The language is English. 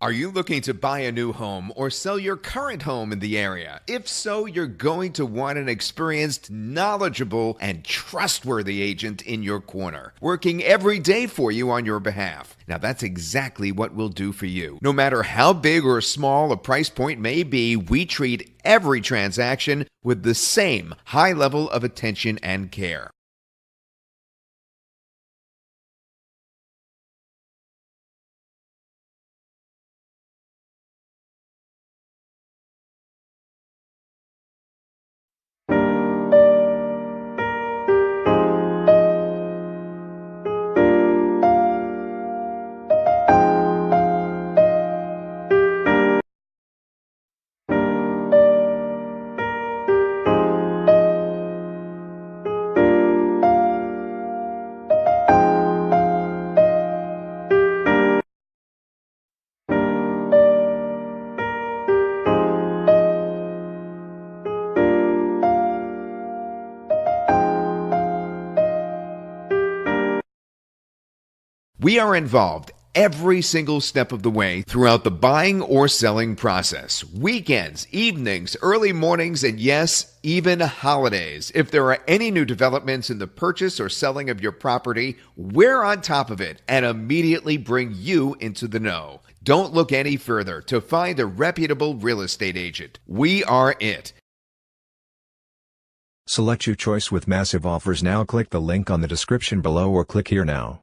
Are you looking to buy a new home or sell your current home in the area? If so, you're going to want an experienced, knowledgeable, and trustworthy agent in your corner, working every day for you on your behalf. Now, that's exactly what we'll do for you. No matter how big or small a price point may be, we treat every transaction with the same high level of attention and care. We are involved every single step of the way throughout the buying or selling process. Weekends, evenings, early mornings, and yes, even holidays. If there are any new developments in the purchase or selling of your property, we're on top of it and immediately bring you into the know. Don't look any further to find a reputable real estate agent. We are it. Select your choice with massive offers now. Click the link on the description below or click here now.